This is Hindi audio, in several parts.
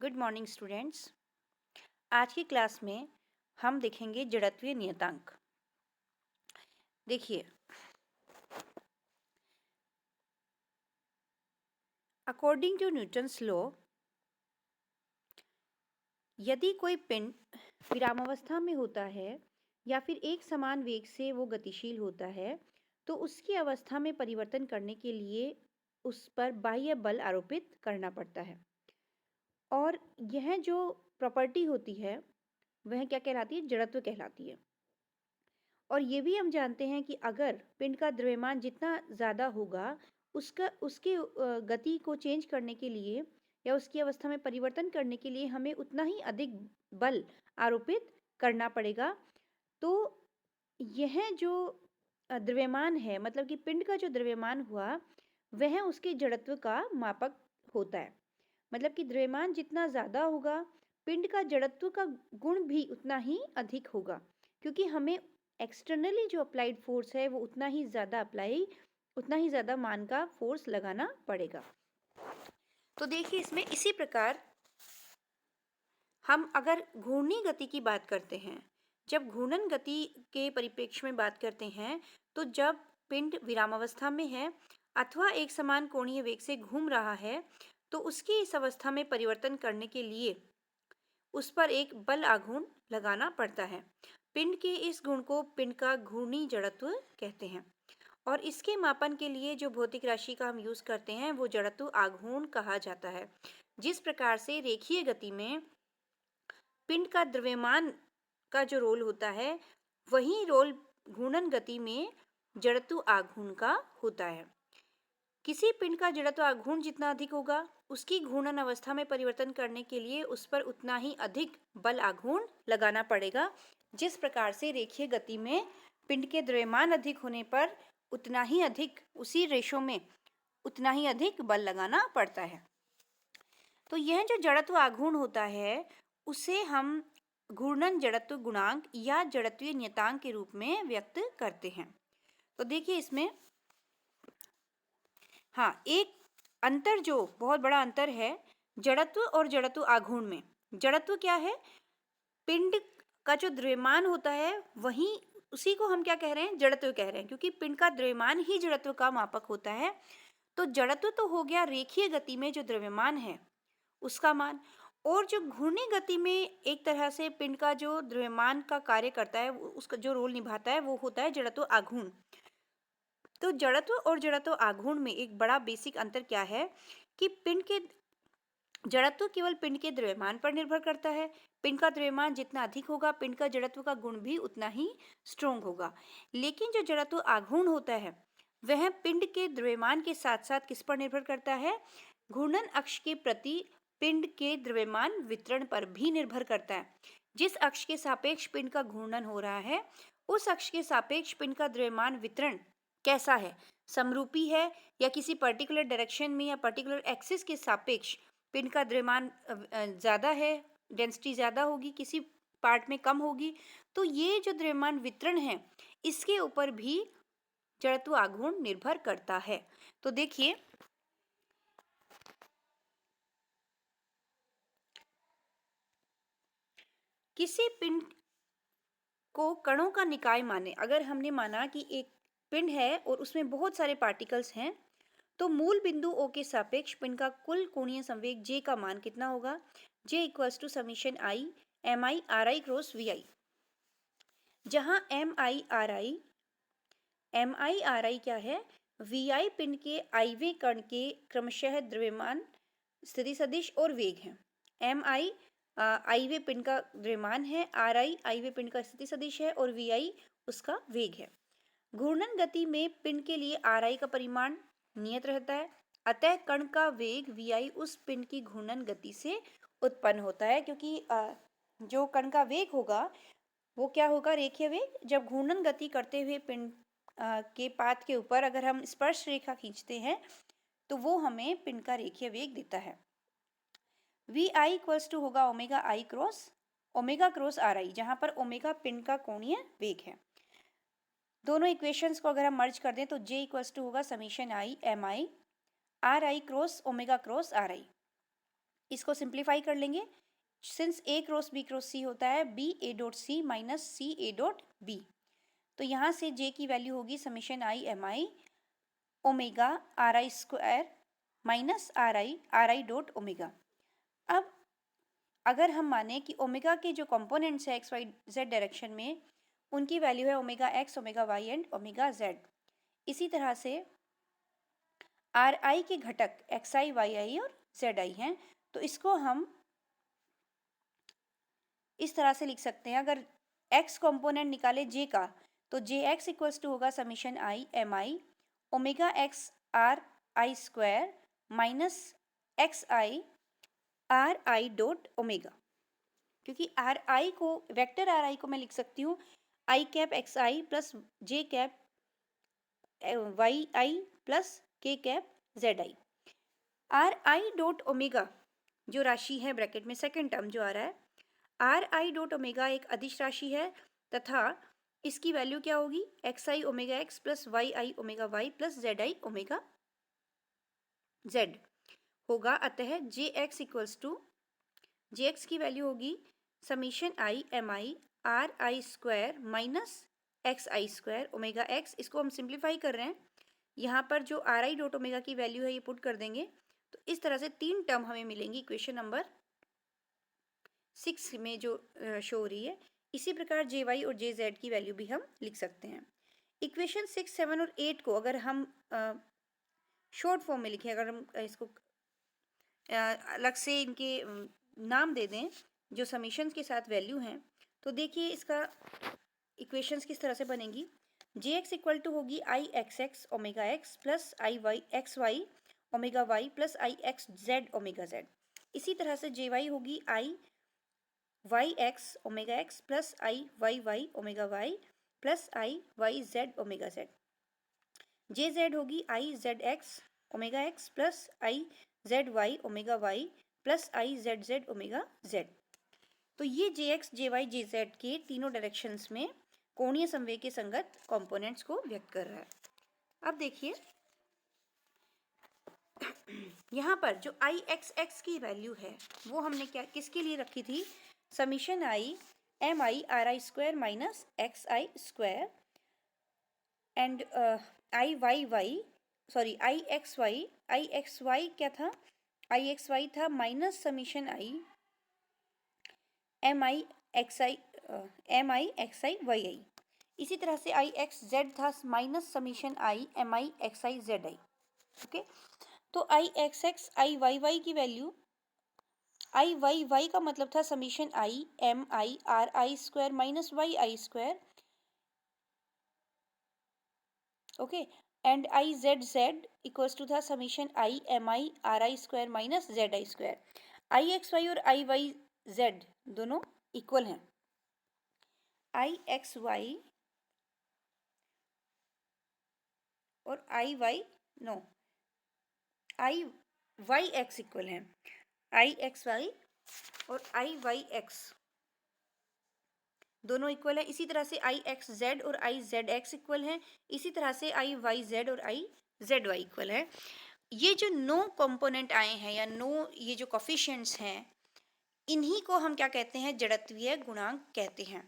Good morning students. आज की क्लास में हम देखेंगे जड़त्वीय नियतांक। देखिए, अकॉर्डिंग टू न्यूटन्स लॉ, यदि कोई पिंड विरामावस्था में होता है या फिर एक समान वेग से वो गतिशील होता है, तो उसकी अवस्था में परिवर्तन करने के लिए उस पर बाह्य बल आरोपित करना पड़ता है। और यह जो प्रॉपर्टी होती है वह क्या कहलाती है? जड़त्व कहलाती है। और ये भी हम जानते हैं कि अगर पिंड का द्रव्यमान जितना ज़्यादा होगा, उसकी गति को चेंज करने के लिए या उसकी अवस्था में परिवर्तन करने के लिए हमें उतना ही अधिक बल आरोपित करना पड़ेगा। तो यह जो द्रव्यमान है, मतलब कि पिंड का जो द्रव्यमान हुआ, वह उसके जड़त्व का मापक होता है। मतलब कि द्रव्यमान जितना ज़्यादा होगा, पिंड का जड़त्व का गुण भी उतना ही अधिक होगा, क्योंकि हमें एक्सटर्नली जो अप्लाइड फोर्स है वो उतना ही ज़्यादा मान का फोर्स लगाना पड़ेगा। तो देखिए, इसमें इसी प्रकार हम अगर घूर्णी गति की बात करते हैं, जब घूर्णन गति के परिप्रेक्ष्य में बात करते हैं, तो जब पिंड विरामावस्था में है अथवा एक समान कोणीय वेग से घूम रहा है, तो उसकी इस अवस्था में परिवर्तन करने के लिए उस पर एक बल आघूर्ण लगाना पड़ता है। पिंड के इस गुण को पिंड का घूर्णी जड़त्व कहते हैं। और इसके मापन के लिए जो भौतिक राशि का हम यूज करते हैं वो जड़त्व आघूर्ण कहा जाता है। जिस प्रकार से रेखीय गति में पिंड का द्रव्यमान का जो रोल होता है, वही रोल घूर्णन गति में जड़त्व आघूर्ण का होता है। किसी पिंड का जड़त्व आघूर्ण जितना अधिक होगा, उसकी घूर्णन अवस्था में परिवर्तन करने के लिए उस पर उतना ही अधिक बल आघूर्ण लगाना पड़ेगा। जिस प्रकार से रेखीय गति में पिंड के द्रव्यमान अधिक होने पर उतना ही अधिक, उसी रेशो में उतना ही अधिक बल लगाना पड़ता है। तो यह जो जड़त्व आघूर्ण होता है, उसे हम घूर्णन जड़त्व गुणांक या जड़त्वीय नियतांक के रूप में व्यक्त करते हैं। तो देखिए, इसमें हाँ, एक अंतर, जो बहुत बड़ा अंतर है जड़त्व और जड़त्व आघूर्ण में। जड़त्व क्या है? पिंड का जो द्रव्यमान होता है, वही उसी को हम क्या कह रहे हैं? जड़त्व कह रहे हैं, क्योंकि पिंड का द्रव्यमान ही जड़त्व का मापक होता है। तो जड़त्व तो हो गया रेखीय गति में जो द्रव्यमान है उसका मान, और जो घूर्णी गति में एक तरह से पिंड का जो द्रव्यमान का कार्य करता है, उसका जो रोल निभाता है, वो होता है जड़त्व आघूर्ण। तो जड़त्व और जड़त्व आघूर्ण में एक बड़ा बेसिक अंतर क्या है कि पिंड के जड़त्व केवल पिंड के द्रव्यमान पर निर्भर करता है। पिंड का द्रव्यमान जितना अधिक होगा, पिंड का जड़त्व का गुण भी उतना ही स्ट्रोंग होगा। लेकिन जो जड़त्व आघूर्ण होता है, वह पिंड के द्रव्यमान के साथ साथ किस पर निर्भर करता है? घूर्णन अक्ष के प्रति पिंड के द्रव्यमान वितरण पर भी निर्भर करता है। जिस अक्ष के सापेक्ष पिंड का घूर्णन हो रहा है, उस अक्ष के सापेक्ष पिंड का द्रव्यमान वितरण कैसा है? समरूपी है, या किसी पर्टिकुलर डायरेक्शन में या पर्टिकुलर एक्सिस के सापेक्ष पिंड का द्रव्यमान ज़्यादा है, डेंसिटी ज़्यादा होगी, किसी पार्ट में कम होगी। तो ये जो द्रव्यमान वितरण है, इसके ऊपर भी जड़त्व आघूर्ण निर्भर करता है। तो देखिए, किसी पिंड को कणों का निकाय माने, अगर हमने माना कि एक पिंड है और उसमें बहुत सारे पार्टिकल्स हैं, तो मूल बिंदु O के सापेक्ष पिंड का कुल कोणीय संवेग J का मान कितना होगा? J equals to summation I mi ri cross vi, जहां mi ri क्या है? vi पिंड के iवें कण के क्रमशः द्रव्यमान, स्थिति सदिश और वेग है। mi iवें पिंड का द्रव्यमान है, ri iवें पिंड का स्थिति सदिश है और vi उसका वेग है। घूर्णन गति में पिंड के लिए ri का परिमाण नियत रहता है, अतः कण का वेग vi उस पिंड की घूर्णन गति से उत्पन्न होता है, क्योंकि जो कण का वेग होगा वो क्या होगा? रेखीय वेग। जब घूर्णन गति करते हुए पिंड के पाथ के ऊपर अगर हम स्पर्श रेखा खींचते हैं, तो वो हमें पिंड का रेखीय वेग देता है। vi इक्वल्स टू होगा ओमेगा क्रॉस ri, जहां पर ओमेगा पिंड का कोणीय वेग है। दोनों इक्वेशंस को अगर हम मर्ज कर दें तो J इक्वल्स टू होगा summation I mi ri cross omega cross ri। इसको सिंप्लीफाई कर लेंगे। Since A cross B cross C होता है B A dot C minus C A dot B, तो यहाँ से जे की वैल्यू होगी summation I M I omega R I square minus R I dot omega. अब अगर हम माने कि ओमेगा के जो कंपोनेंट्स है एक्स वाई जेड डायरेक्शन में उनकी वैल्यू है omega X, omega Y and omega Z, इसी तरह से आर आई के घटक एक्स आई, वाई आई और जेड आई हैं, तो इसको हम इस तरह से लिख सकते हैं। अगर एक्स कंपोनेंट निकाले जे का तो जे एक्स इक्वल्स टू होगा summation I M I omega x are I square minus X I R I dot omega, क्योंकि आर आई को वेक्टर आर आई को मैं लिख सकती हूँ आई कैप एक्स आई प्लस जे कैप वाई आई प्लस के cap Z I. R I dot omega जो राशि है ब्रैकेट में सेकेंड टर्म जो आ रहा है, आर आई डॉट ओमेगा एक अदिश राशि है तथा इसकी वैल्यू क्या होगी X I omega X plus Y I omega Y plus Z I omega Z होगा। अतः J X equals to J X की वैल्यू होगी summation I M I R I square minus X I square omega X. इसको हम सिंप्लीफाई कर रहे हैं, यहाँ पर जो आर आई डॉट ओमेगा की वैल्यू है ये पुट कर देंगे, तो इस तरह से तीन टर्म हमें मिलेंगी इक्वेशन नंबर 6 में जो शो हो रही है। इसी प्रकार जे वाई और जे जेड की वैल्यू भी हम लिख सकते हैं। इक्वेशन 6, 7 और 8 को अगर हम शॉर्ट फॉर्म में लिखें, अगर हम इसको अलग से इनके नाम दे दें जो समीशंस के साथ वैल्यू हैं, तो देखिए इसका इक्वेशंस किस तरह से बनेगी। जे एक्स इक्वल टू होगी I X X omega X plus I Y X Y omega Y plus I X Z omega Z. इसी तरह से जे वाई होगी I Y X omega X plus I Y Y omega Y plus I Y Z omega Z. J Z होगी I Z X omega X plus I Z Y omega Y plus I Z Z omega Z. तो ये J X J Y J Z के तीनों डायरेक्शंस में कोणीय संवेग के संगत कंपोनेंट्स को व्यक्त कर रहा है। अब देखिए यहाँ पर जो आई एक्स एक्स की वैल्यू है वो हमने क्या किसके लिए रखी थी, summation I M I R I square minus X I square and I Y Y sorry I X Y क्या था, आई एक्स वाई था minus summation I M I X I Y I. इसी तरह से आई एक्स जेड था minus summation I M I X I Z I. Okay, तो आई X X I Y Y की वैल्यू, आई वाई वाई का मतलब था summation I M I R I square minus Y I square, okay, and I Z Z equals to था summation I M I R I square minus Z I square. I X Y और आई वाई जेड दोनों इक्वल हैं। आई एक्स वाई और I Y no I Y X equal हैं, आई एक्स वाई और आई वाई एक्स दोनों इक्वल है। इसी तरह से आई एक्स जेड और आई जेड एक्स इक्वल हैं। इसी तरह से आई वाई जेड और आई जेड वाई इक्वल है। ये जो नो कंपोनेंट आए हैं या नो ये जो कोफिशिएंट्स हैं इन्हीं को हम क्या कहते हैं, जड़त्वीय गुणांक कहते हैं।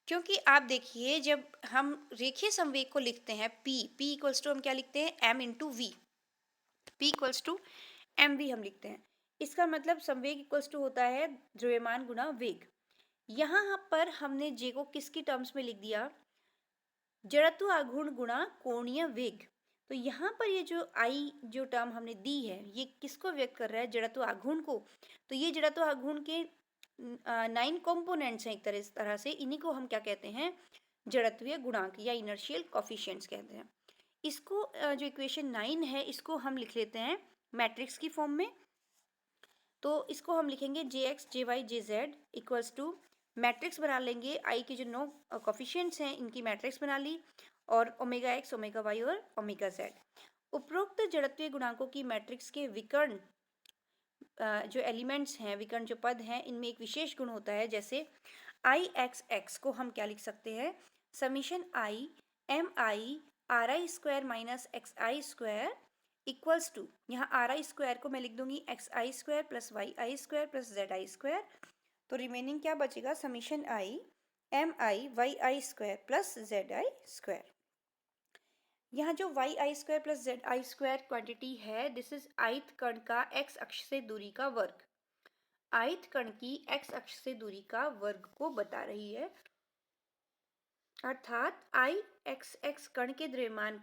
क्योंकि आप देखिए जब हम रेखीय संवेग को लिखते हैं पी इक्वल्स टू हम क्या लिखते हैं M into V, P equals to M V हम लिखते हैं। इसका मतलब संवेग इक्वल्स टू होता है द्रव्यमान गुणा वेग। यहाँ पर हमने जे को किसकी टर्म्स में लिख दिया, जड़त्व आघूर्ण गुणा कोणीय वेग। तो यहाँ पर ये जो आई जो टर्म हमने दी है ये किसको व्यक्त कर रहा है, जड़त्व आघूर्ण को। तो ये जड़त्व आघूर्ण के 9 कंपोनेंट्स हैं एक तरह से, इन्हीं को हम क्या कहते हैं, जड़त्वीय गुणांक या इनर्शियल कोफिशिएंट्स कहते हैं। इसको जो इक्वेशन 9 है इसको हम लिख लेते हैं मैट्रिक्स की फॉर्म में। तो इसको हम लिखेंगे J X J Y J Z equals to matrix बना लेंगे, आई के जो 9 कोफिशिएंट्स हैं इनकी मैट्रिक्स बना ली और ओमेगा एक्स ओमेगा वाई और ओमेगा जेड। उपरोक्त जड़त्वीय गुणांकों की मैट्रिक्स के विकर्ण जो एलिमेंट्स हैं, विकर्ण जो पद हैं, इनमें एक विशेष गुण होता है। जैसे आई एक्स एक्स को हम क्या लिख सकते हैं, summation I M I R I square minus X I square equals to, यहाँ आर आई स्क्वायर को मैं लिख दूंगी X I square plus Y I square plus Z I square, तो रिमेनिंग क्या बचेगा, summation I M I Y I square plus Z I square. यहाँ जो Y I square plus Z I square quantity है, दिस इज ith कण का एक्स अक्ष से दूरी का वर्ग, ith कण की एक्स अक्ष से दूरी का वर्ग को बता रही है, अर्थात आई एक्स एक्स कण के द्रव्यमान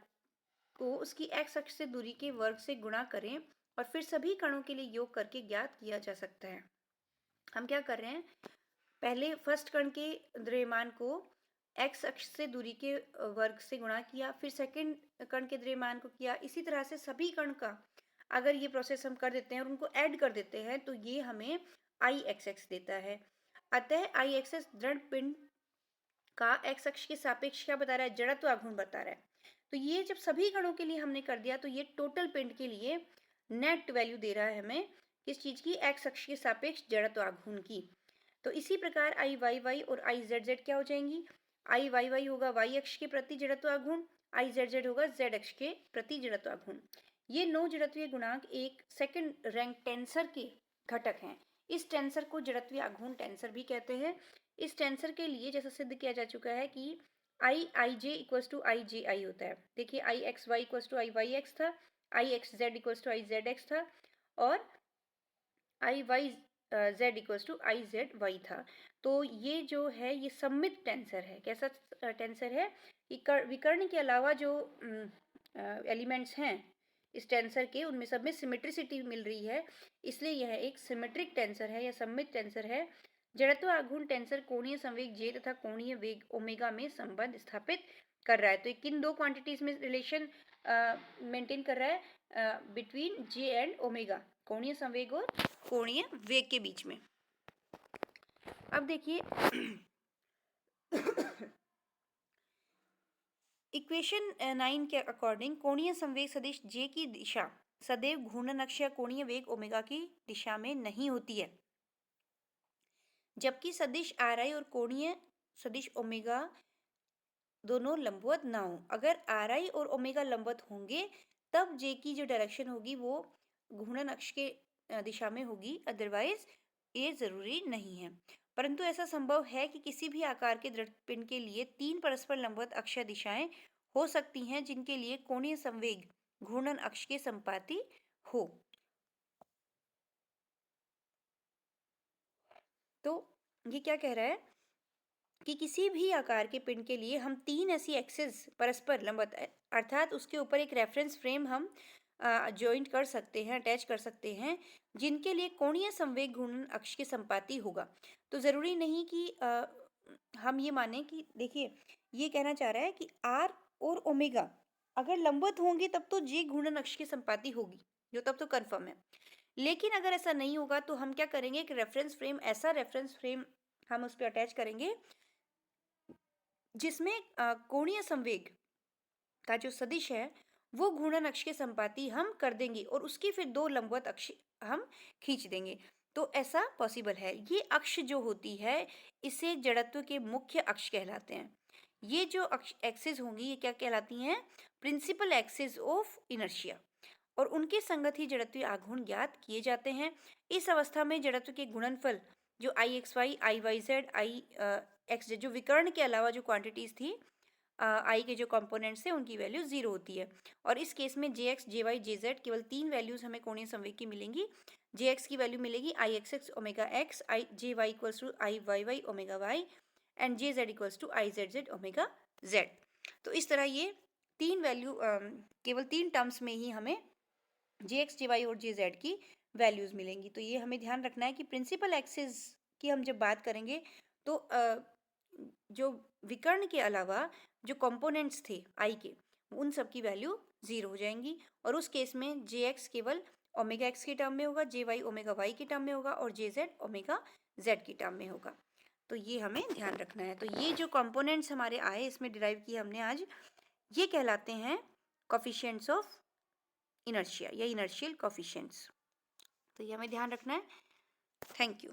को उसकी एक्स अक्ष से दूरी के वर्ग से गुणा करें और फिर सभी कणों के लिए योग करके ज्ञात किया जा सकता है। हम क्या कर रहे हैं, पहले फर्स्ट कण के द्रव्यमान को एक्स अक्ष से दूरी के वर्ग से गुणा किया, फिर सेकंड कण के द्रव्यमान को किया, इसी तरह से सभी कण का अगर ये प्रोसेस हम कर देते हैं और उनको ऐड कर देते हैं तो ये हमें आई एक्स एक्स देता है। अतः आई एक्स एक्स दृढ़ पिंड का एक्स अक्ष के सापेक्ष क्या बता रहा है, जड़त्व आघूर्ण बता रहा है। तो ये जब सभी कणों के लिए हमने कर दिया तो ये टोटल पिंड के लिए नेट वैल्यू दे रहा है हमें किस चीज की, एक्स अक्ष के सापेक्ष जड़त्व आघूर्ण की। तो इसी प्रकार आई वाई वाई और आई जेड जेड क्या हो जाएंगी, आई वाई वाई होगा वाई अक्ष के प्रति जड़त्व आघूर्ण, आई जेड जेड होगा जेड अक्ष के प्रति जड़त्व आघूर्ण। ये 9 जड़त्वीय गुणांक एक सेकंड रैंक टेंसर के घटक हैं। इस टेंसर को जड़त्वीय आघूर्ण टेंसर भी कहते हैं। इस टेंसर के लिए जैसा सिद्ध किया जा चुका है कि आई आई जे इक्वल्स टू आई जे आई होता है। देखिए I X Y equals to I Y X था, I X Z equals to I Z X था और I Y Z equals to I Z Y था। तो ये जो है ये सममित टेंसर है। कैसा टेंसर है, विकर्ण के अलावा जो एलिमेंट्स हैं इस टेंसर के उनमें सब में सिमेट्रिसिटी मिल रही है, इसलिए यह एक सिमेट्रिक टेंसर है या सममित टेंसर है। जड़त्व आघूर्ण टेंसर कोणीय संवेग जे तथा कोणीय वेग ओमेगा में संबंध स्थापित कर रहा है। तो किन दो क्वांटिटीज में रिलेशन मेंटेन कर रहा है, बिटवीन जे एंड ओमेगा, कोणीय संवेग और कोणीय वेग के बीच में। अब देखिए इक्वेशन 9 के अकॉर्डिंग कोणीय संवेग सदिश जे की दिशा सदैव घूर्णन अक्ष या कोणीय वेग ओमेगा की दिशा में नहीं होती है, जबकि सदिश आर आई और कोणीय सदिश ओमेगा दोनों लंबवत ना हो। अगर आर आई और ओमेगा लंबवत होंगे तब जे की जो डायरेक्शन होगी वो घूर्णन अक्ष के दिशा में होगी, अदरवाइज ये जरूरी नहीं है। परंतु ऐसा संभव है कि किसी भी आकार के दृढ़ पिंड के लिए 3 परस्पर लंबवत अक्षीय दिशाएं हो सकती हैं जिनके लिए कोणीय संवेग घूर्णन अक्ष के संपाती हो। तो ये क्या कह रहा है कि किसी भी आकार के पिंड के लिए हम 3 ऐसी एक्सिस परस्पर लंबवत, अर्थात उसके ऊपर एक रेफरेंस फ्रेम हम ज्वाइंट कर सकते हैं, अटैच कर सकते हैं, जिनके लिए कोणीय संवेग घूर्णन अक्ष के संपाती होगा। तो ज़रूरी नहीं कि हम ये माने कि, देखिए ये कहना चाह रहा है कि आर और ओमेगा अगर लंबवत होंगे तब तो जे घूर्णन अक्ष के संपाती होगी, जो तब तो कन्फर्म है। लेकिन अगर ऐसा नहीं होगा तो हम क्या करेंगे कि रेफरेंस फ्रेम, ऐसा रेफरेंस फ्रेम हम उस पर अटैच करेंगे जिसमें कोणीय संवेग का जो सदिश है वो घूर्णन अक्ष के संपाती हम कर देंगे और उसकी फिर 2 लंबवत अक्ष हम खींच देंगे। तो ऐसा पॉसिबल है। ये अक्ष जो होती है इसे जड़त्व के मुख्य अक्ष कहलाते हैं। ये जो एक्सिस होंगी ये क्या कहलाती हैं, प्रिंसिपल एक्सिस ऑफ इनर्शिया, और उनके संगत ही जड़त्वीय आघूर्ण ज्ञात किए जाते हैं। इस अवस्था में जड़त्व के गुणनफल जो I X Y, I Y Z, I X Z, जो विकर्ण के अलावा जो क्वांटिटीज थी आई के जो कंपोनेंट्स थे उनकी वैल्यू 0 होती है। और इस केस में जे X, J Y, J Z केवल 3 वैल्यूज हमें कोणीय संवेग की मिलेंगी। जे एक्स की वैल्यू मिलेगी I X X omega X, I J Y equals to I Y Y omega Y and J Z equals to I Z Z omega Z. तो इस तरह ये 3 वैल्यू केवल 3 टर्म्स में ही हमें जे एक्स, जे वाई और जे जेड की वैल्यूज मिलेंगी। तो ये हमें ध्यान रखना है कि प्रिंसिपल एक्सिस की हम जब बात करेंगे तो जो विकर्ण के अलावा जो कंपोनेंट्स थे आई के उन सब की वैल्यू 0 हो जाएंगी, और उस केस में जे एक्स केवल ओमेगा एक्स के टर्म में होगा, जे वाई ओमेगा वाई के टर्म में होगा और जे जेड ओमेगा जेड के टर्म में होगा। तो ये हमें ध्यान रखना है। तो ये जो कंपोनेंट्स हमारे आए इसमें डिराइव किए हमने आज, ये कहलाते हैं कोफिशिएंट्स ऑफ इनर्शिया या इनर्शियल कोफिशिएंट्स। तो ये हमें ध्यान रखना है। Thank you.